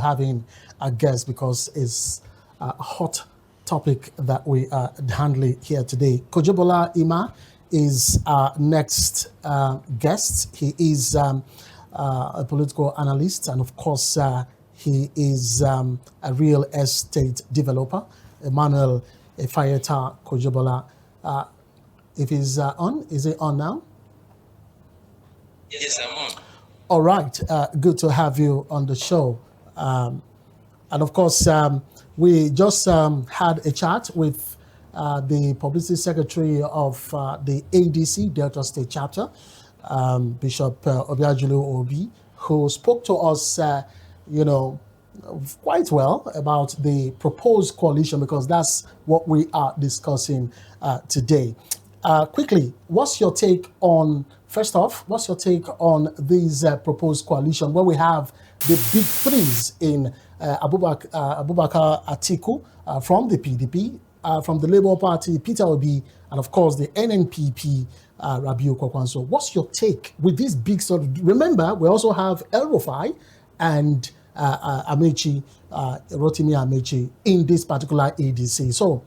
having a guest because it's a hot topic that we are handling here today. Kojobola Ima is our next guest. He is a political analyst, and of course, he is a real estate developer. Emmanuel Efayeta Kojobola. If he's on, is it on now? Yes, I'm on. All right, good to have you on the show. And of course, we just had a chat with the publicity secretary of the ADC, Delta State Chapter, Bishop Obiajulu Obi, who spoke to us, quite well about the proposed coalition, because that's what we are discussing today. Quickly, what's your take on, first off, what's your take on these proposed coalition where we have the big threes in Abubakar Atiku from the PDP, from the Labour Party, Peter Obi, and of course the NNPP, Rabiu Kwakwanso. What's your take with these big sort of, remember, we also have El Rufai and Rotimi Amechi in this particular ADC. So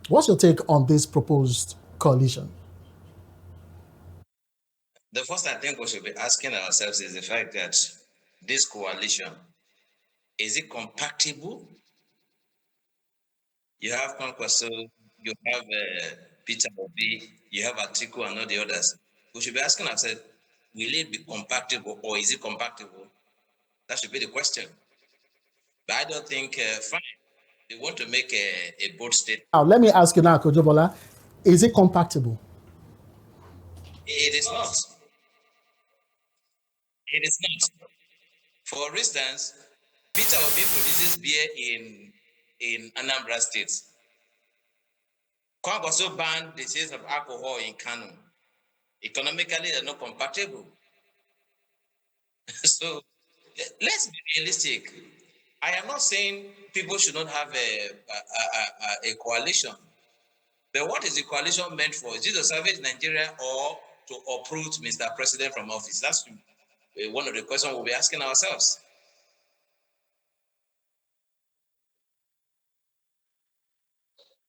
what's your take on this proposed coalition? The first I think we should be asking ourselves is the fact that this coalition, is it compatible? You have Kwankwaso, you have Peter Obi, you have Atiku and all the others. We should be asking ourselves, will it be compatible or is it compatible? That should be the question. But I don't think, fine, they want to make a bold statement. Now, let me ask you now, Kojobola, is it compatible? It is not. It is not. For instance, Peter Obi produces beer in Anambra State. Kwankwaso banned the sales of alcohol in Kano. Economically, they're not compatible. So let's be realistic. I am not saying people should not have a coalition. But what is the coalition meant for? Is it to salvage Nigeria or to uproot Mr. President from office? That's one of the questions we'll be asking ourselves.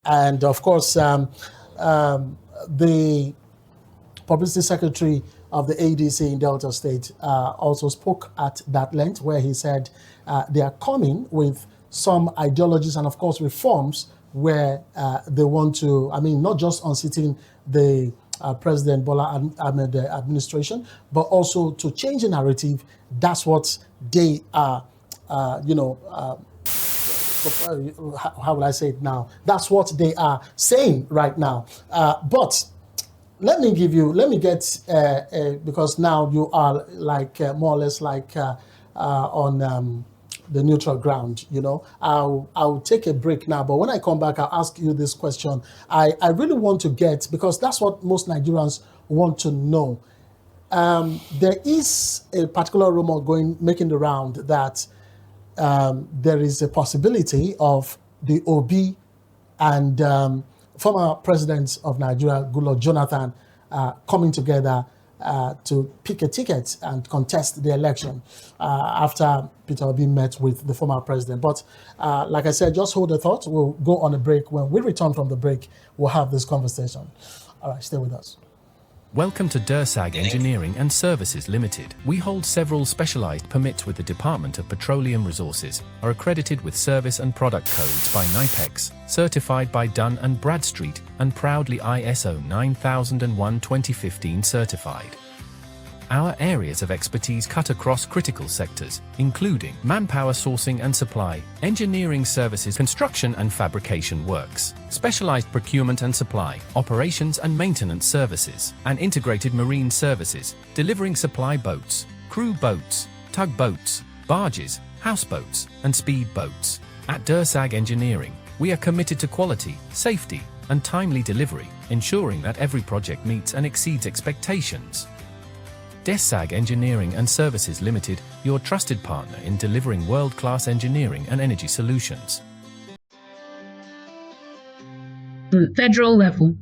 And of course, the publicity secretary of the ADC in Delta State also spoke at that length, where he said they are coming with some ideologies and, of course, reforms where they want to, not just unseating the President Bola Ahmed administration, but also to change the narrative. That's what they are, how will I say it now? That's what they are saying right now. But let me get, because now you are like more or less like on the neutral ground, I'll take a break now. But when I come back, I'll ask you this question. I really want to get, because that's what most Nigerians want to know. There is a particular rumor making the round that there is a possibility of the Obi and former president of Nigeria, Goodluck Jonathan, coming together to pick a ticket and contest the election after Peter Obi met with the former president. But like I said, just hold the thought. We'll go on a break. When we return from the break, we'll have this conversation. All right, stay with us. Welcome to DERSAG Engineering and Services Limited. We hold several specialized permits with the Department of Petroleum Resources, are accredited with service and product codes by NIPEX, certified by Dun & Bradstreet, and proudly ISO 9001:2015 certified. Our areas of expertise cut across critical sectors, including manpower sourcing and supply, engineering services, construction and fabrication works, specialized procurement and supply, operations and maintenance services, and integrated marine services, delivering supply boats, crew boats, tugboats, barges, houseboats, and speed boats. At DERSAG Engineering, we are committed to quality, safety, and timely delivery, ensuring that every project meets and exceeds expectations. DERSAG Engineering and Services Limited, your trusted partner in delivering world-class engineering and energy solutions. The federal level.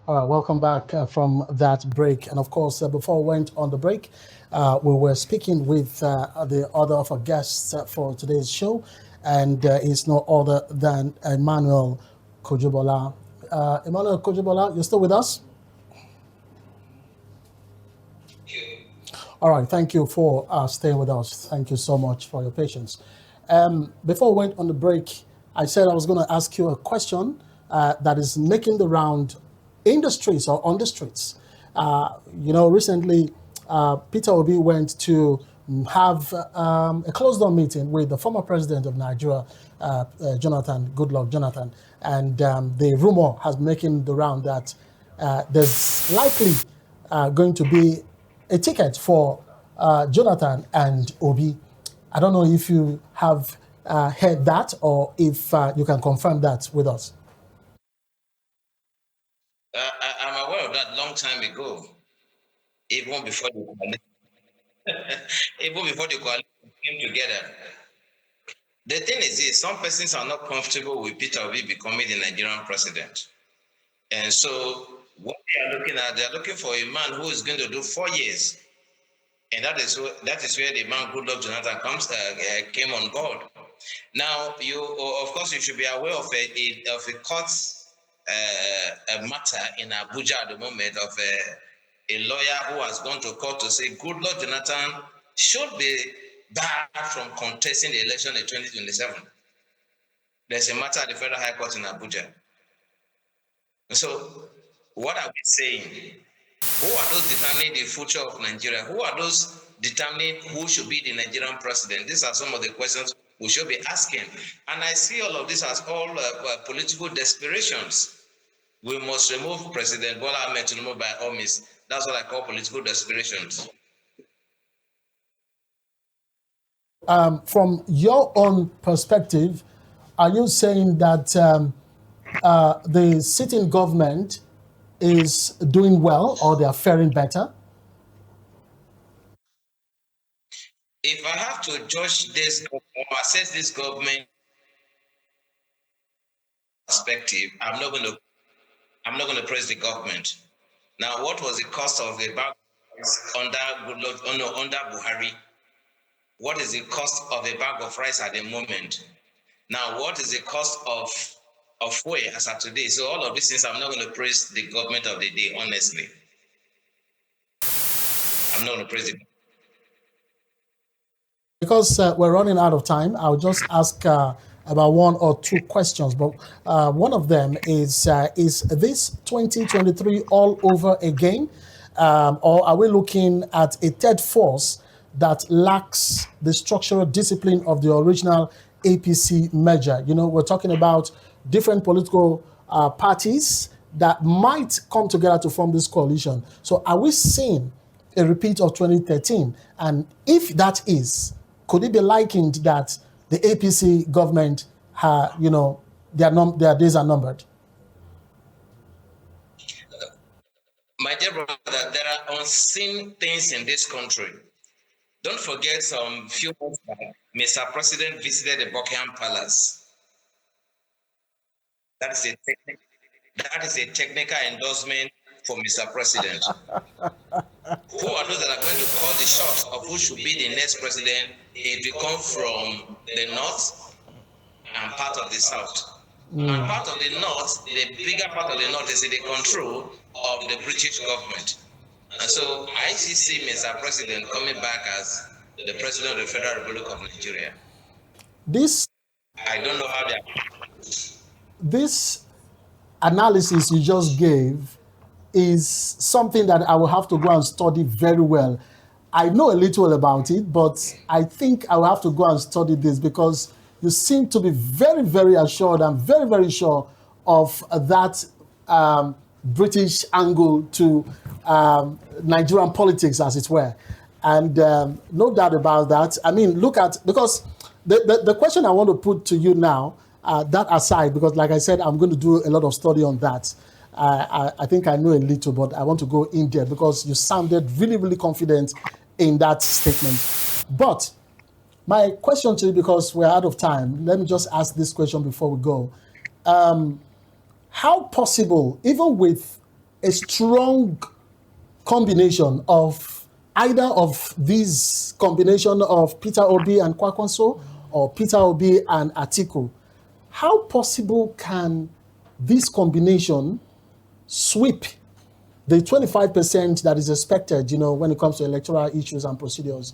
All right, welcome back from that break. And of course, before we went on the break, we were speaking with the other of our guests for today's show, and it's no other than Emmanuel Kojobola. Emmanuel Kojobola, you're still with us? All right, thank you for staying with us. Thank you so much for your patience. Before we went on the break, I said I was going to ask you a question that is making the round in the streets or on the streets. Recently, Peter Obi went to have a closed-door meeting with the former president of Nigeria, Jonathan, Goodluck Jonathan, and the rumor has been making the round that there's likely going to be a ticket for Jonathan and Obi. I don't know if you have heard that or if you can confirm that with us. I'm aware of that long time ago, even before the coalition came together. The thing is this, some persons are not comfortable with Peter Obi becoming the Nigerian president. And so what they are looking at, they are looking for a man who is going to do 4 years. And that is where the man Goodluck Jonathan came on board. Now, of course, you should be aware of a court a matter in Abuja at the moment of a lawyer who has gone to court to say Goodluck Jonathan should be barred from contesting the election in 2027. There's a matter at the Federal High Court in Abuja. So, what are we saying? Who are those determining the future of Nigeria? Who are those determining who should be the Nigerian president? These are some of the questions we should be asking. And I see all of this as all political desperations. We must remove President Bola Ahmed Tinubu by all means. That's what I call political desperations. From your own perspective, are you saying that the sitting government is doing well or they are faring better? If I have to judge this or assess this government perspective, I'm not going to praise the government. Now, what was the cost of the bag under Buhari? What is the cost of a bag of rice at the moment? Now, what is the cost of fuel as of today? So all of these things, I'm not going to praise the government of the day, honestly. I'm not going to praise it. Because we're running out of time, I'll just ask about one or two questions. But one of them is this 2023 all over again? Or are we looking at a third force that lacks the structural discipline of the original APC merger? You know, we're talking about different political parties that might come together to form this coalition. So are we seeing a repeat of 2013? And if that is, could it be likened that the APC government, their days are numbered? My dear brother, there are unseen things in this country. Don't forget some few months back, Mr. President visited the Buckingham Palace. That is a technical endorsement for Mr. President. Who are those that are going to call the shots of who should be the next president if you come from the north and part of the south? And part of the north, the bigger part of the north is in the control of the British government. And so I see Mr. President coming back as the President of the Federal Republic of Nigeria. I don't know how they are. This analysis you just gave is something that I will have to go and study very well. I know a little about it, but I think I will have to go and study this because you seem to be very, very assured and very, very sure of that British angle to Nigerian politics, as it were. And no doubt about that. I mean, because the question I want to put to you now, that aside, because like I said, I'm going to do a lot of study on that. I think I know a little, but I want to go in there because you sounded really, really confident in that statement. But my question to you, because we're out of time, let me just ask this question before we go. How possible, even with a strong combination of either of these combination of Peter Obi and Kwankwaso or Peter Obi and Atiku, how possible can this combination sweep the 25% that is expected, when it comes to electoral issues and procedures?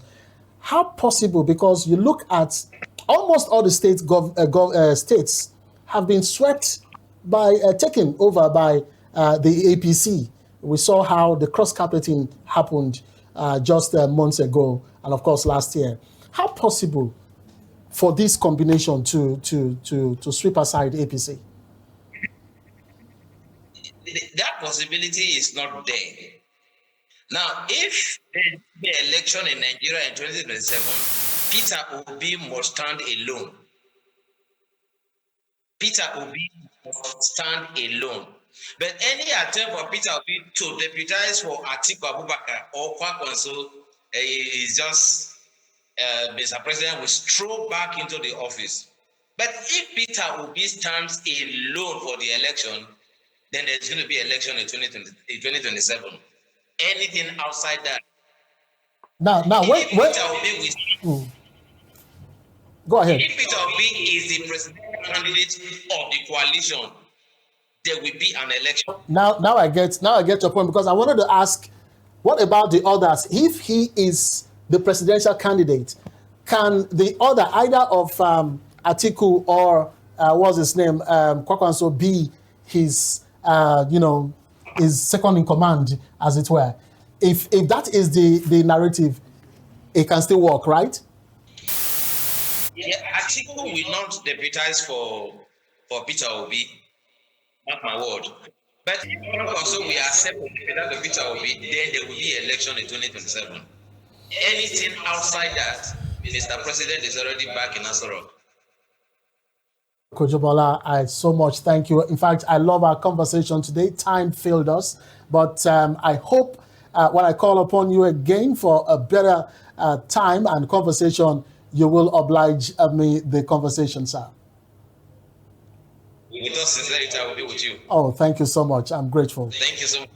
How possible? Because you look at almost all the states have been swept by, taken over by the APC. We saw how the cross-carpeting happened just months ago, and of course last year. How possible for this combination to sweep aside APC? That possibility is not there. Now, if there be election in Nigeria in 2027, Peter Obi must stand alone. Peter Obi must stand alone. But any attempt for Peter Obi to deputize for Atiku Abubakar or Kwankwaso is just Mr. President will stroll back into the office. But if Peter Obi stands alone for the election, then there's going to be election in 2027. Anything outside that. Now, go ahead. If Peter Obi is the presidential candidate of the coalition, there will be an election. Now I get your point, because I wanted to ask, what about the others? If he is the presidential candidate, can the other, either of Atiku or what's his name, Kwankwaso, be his his second in command, as it were? If that is the narrative, it can still work, right? Yeah, Atiku will not deputize for Peter Obi. Not my word. But if also we accept the Peter Obi, then there will be election in 2027. Anything outside that, Mr. President is already back in Asoro. Kojobola, I so much thank you. In fact, I love our conversation today. Time failed us, but I hope when I call upon you again for a better time and conversation, you will oblige me the conversation, sir. With all sincerity, I will be with you. Oh, thank you so much. I'm grateful. Thank you so much.